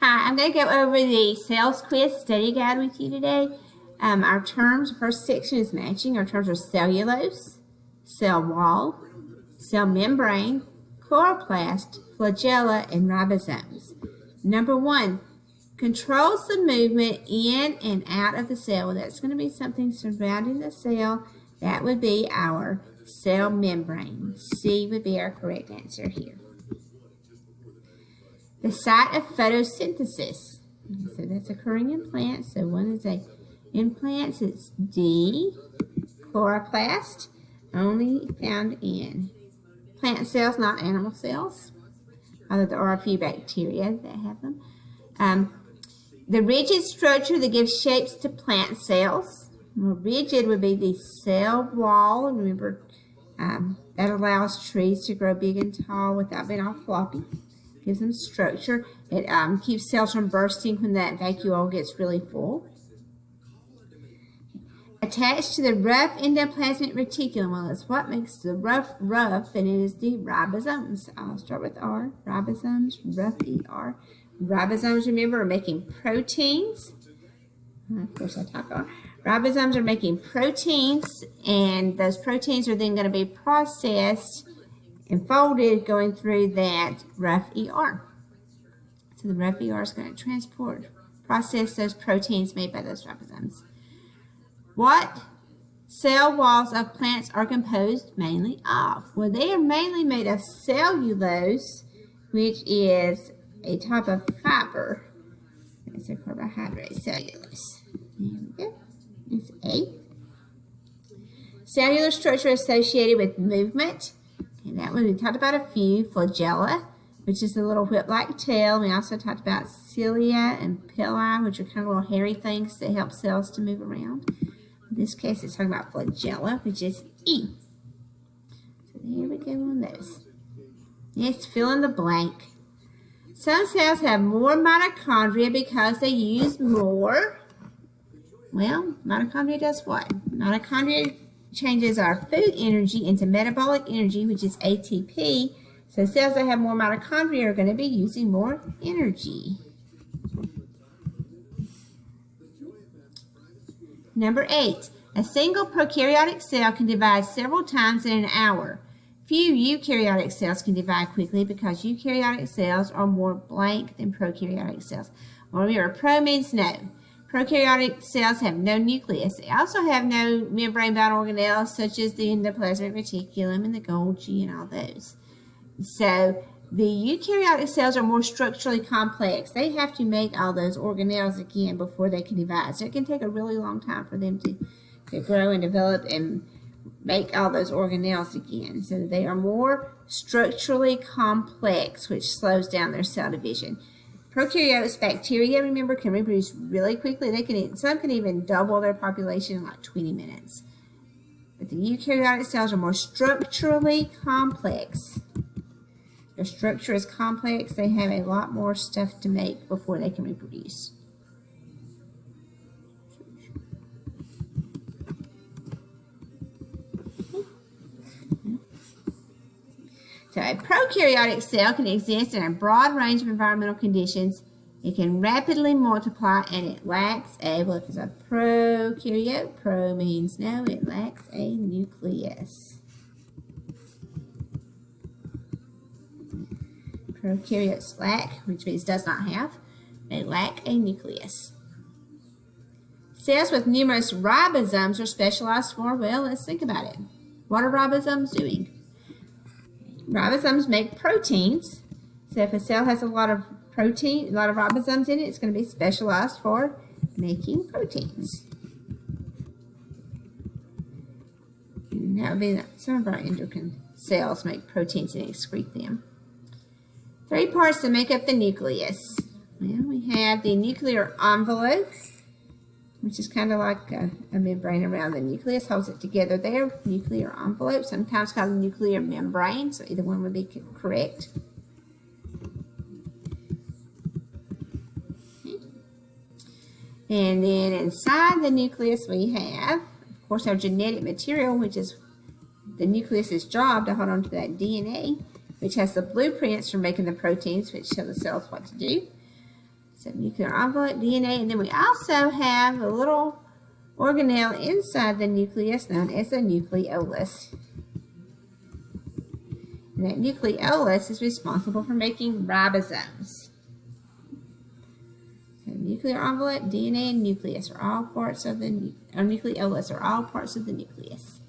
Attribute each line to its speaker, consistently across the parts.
Speaker 1: Hi, I'm going to go over the sales quiz study guide with you today. Our terms, the first section is matching. Our terms are cellulose, cell wall, cell membrane, chloroplast, flagella, and ribosomes. Number 1, controls the movement in and out of the cell. Well, that's going to be something surrounding the cell. That would be our cell membrane. C would be our correct answer here. The site of photosynthesis. So that's occurring in plants. So one is in plants, it's D. Chloroplast, only found in plant cells, not animal cells. Although there are a few bacteria that have them. The rigid structure that gives shapes to plant cells. More rigid would be the cell wall. Remember, that allows trees to grow big and tall without being all floppy. Gives them structure. It keeps cells from bursting when that vacuole gets really full. Attached to the rough endoplasmic reticulum. Well, it's what makes the rough, and it is the ribosomes. I'll start with R. Ribosomes, rough ER. Ribosomes, remember, are making proteins. Of course, I talk R. Ribosomes are making proteins, and those proteins are then going to be processed and folded going through that rough ER. So the rough ER is going to process those proteins made by those ribosomes. What cell walls of plants are composed mainly of? Well, they are mainly made of cellulose, which is a type of fiber. It's a carbohydrate, cellulose. There we go. It's A. Cellular structure associated with movement. And that one, we talked about a few. Flagella, which is the little whip-like tail. We also talked about cilia and pili, which are kind of little hairy things that help cells to move around. In this case, it's talking about flagella, which is E. So there we go on those. Next, fill in the blank. Some cells have more mitochondria because they use more. Well, mitochondria does what? Mitochondria changes our food energy into metabolic energy, which is ATP. So cells that have more mitochondria are going to be using more energy. Number 8, a single prokaryotic cell can divide several times in an hour. Few eukaryotic cells can divide quickly because eukaryotic cells are more blank than prokaryotic cells. Well, remember, pro means no. Prokaryotic cells have no nucleus. They also have no membrane-bound organelles such as the endoplasmic reticulum and the Golgi and all those. So the eukaryotic cells are more structurally complex. They have to make all those organelles again before they can divide. So it can take a really long time for them to grow and develop and make all those organelles again. So they are more structurally complex, which slows down their cell division. Prokaryotes, bacteria, remember, can reproduce really quickly. Some can even double their population in like 20 minutes. But the eukaryotic cells are more structurally complex. Their structure is complex. They have a lot more stuff to make before they can reproduce. So a prokaryotic cell can exist in a broad range of environmental conditions. It can rapidly multiply, and it lacks well, if it's a prokaryote, pro means no, it lacks a nucleus. Prokaryotes lack, which means does not have, they lack a nucleus. Cells with numerous ribosomes are specialized for, well, let's think about it. What are ribosomes doing? Ribosomes make proteins. So if a cell has a lot of protein, a lot of ribosomes in it, it's going to be specialized for making proteins. And that would be some of our endocrine cells make proteins and excrete them. 3 parts that make up the nucleus. Well, we have the nuclear envelope, which is kind of like a membrane around the nucleus, holds it together there. Nuclear envelope, sometimes called nuclear membrane, so either one would be correct. Okay. And then inside the nucleus we have, of course, our genetic material, which is the nucleus's job to hold on to that DNA, which has the blueprints for making the proteins, which tell the cells what to do. So nuclear envelope, DNA, and then we also have a little organelle inside the nucleus known as the nucleolus. And that nucleolus is responsible for making ribosomes. So nuclear envelope, DNA, and nucleus are all parts of the nucleolus are all parts of the nucleus.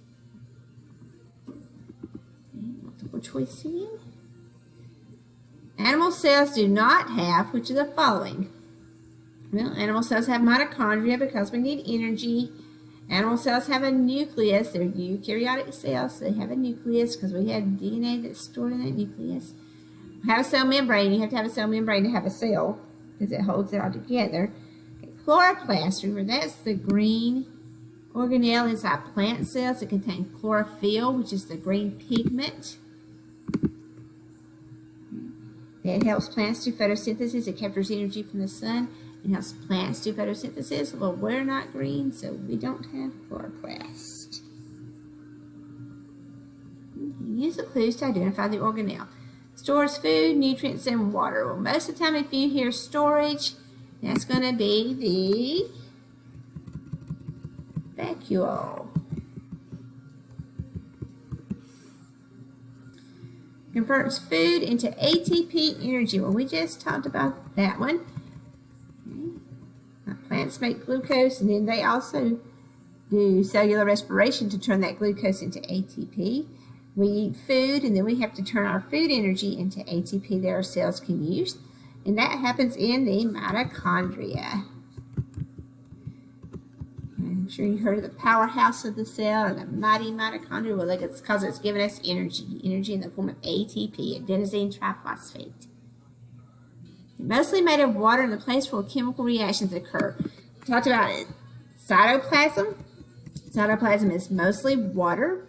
Speaker 1: And multiple choice again. Animal cells do not have which of the following? Well, animal cells have mitochondria because we need energy. Animal cells have a nucleus. They're eukaryotic cells. So they have a nucleus because we have DNA that's stored in that nucleus. We have a cell membrane. You have to have a cell membrane to have a cell because it holds it all together. Okay, chloroplast, remember that's the green organelle inside plant cells that contain chlorophyll, which is the green pigment. It helps plants do photosynthesis. It captures energy from the sun. It helps plants do photosynthesis. Well, we're not green, so we don't have chloroplast. Use the clues to identify the organelle. Stores food, nutrients, and water. Well, most of the time if you hear storage, that's going to be the vacuole. Converts food into ATP energy. Well, we just talked about that one. Okay. Plants make glucose, and then they also do cellular respiration to turn that glucose into ATP. We eat food, and then we have to turn our food energy into ATP that our cells can use, and that happens in the mitochondria. I'm sure you heard of the powerhouse of the cell or the mighty mitochondria. Well, look, it's because it's giving us energy in the form of ATP, adenosine triphosphate. It's mostly made of water in the place where chemical reactions occur. We talked about it. Cytoplasm. Cytoplasm is mostly water.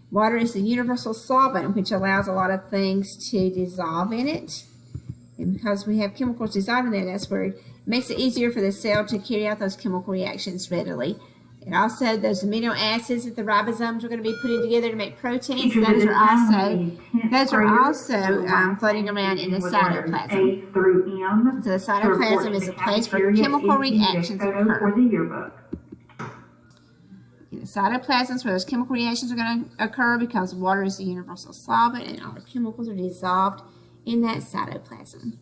Speaker 1: Water is the universal solvent, which allows a lot of things to dissolve in it. And because we have chemicals dissolved in there, that's where it makes it easier for the cell to carry out those chemical reactions readily. And also, those amino acids that the ribosomes are going to be putting together to make proteins, those are also floating around in the cytoplasm. So the cytoplasm is a place where chemical reactions occur. In the cytoplasm is where those chemical reactions are going to occur because water is the universal solvent and all the chemicals are dissolved in that cytoplasm.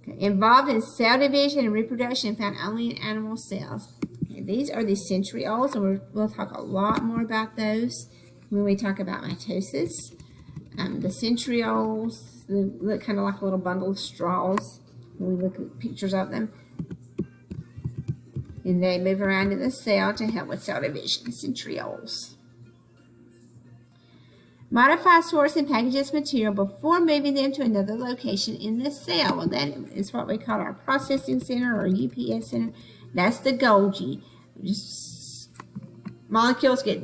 Speaker 1: Okay. Involved in cell division and reproduction found only in animal cells. Okay. These are the centrioles, and we'll talk a lot more about those when we talk about mitosis. The centrioles look kind of like a little bundle of straws when we look at pictures of them. And they move around in the cell to help with cell division, centrioles. Modify, source, and packages material before moving them to another location in the cell. Well, that is what we call our processing center or UPS center. That's the Golgi. Just molecules get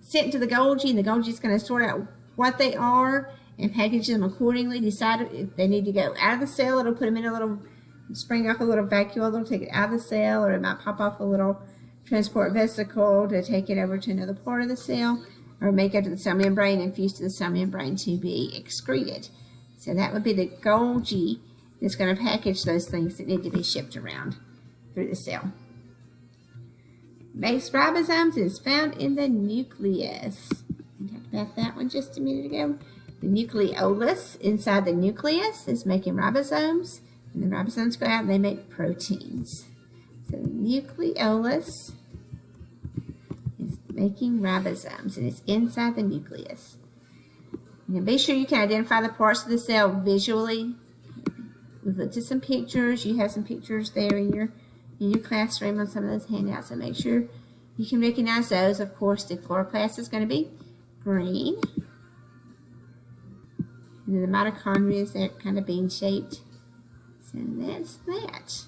Speaker 1: sent to the Golgi, and the Golgi is going to sort out what they are and package them accordingly. Decide if they need to go out of the cell. It'll put them in a little, spring off a little vacuole. It'll take it out of the cell, or it might pop off a little transport vesicle to take it over to another part of the cell, or make it to the cell membrane and fuse to the cell membrane to be excreted. So that would be the Golgi that's going to package those things that need to be shipped around through the cell. Makes ribosomes is found in the nucleus. We talked about that one just a minute ago. The nucleolus inside the nucleus is making ribosomes, and the ribosomes go out and they make proteins. So the nucleolus is making ribosomes, and it's inside the nucleus. Now be sure you can identify the parts of the cell visually. We've looked at some pictures. You have some pictures there in your classroom on some of those handouts, so make sure you can recognize those. Of course, the chloroplast is going to be green. And then the mitochondria is that kind of bean-shaped. So that's that.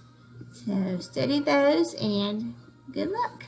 Speaker 1: So study those, and good luck.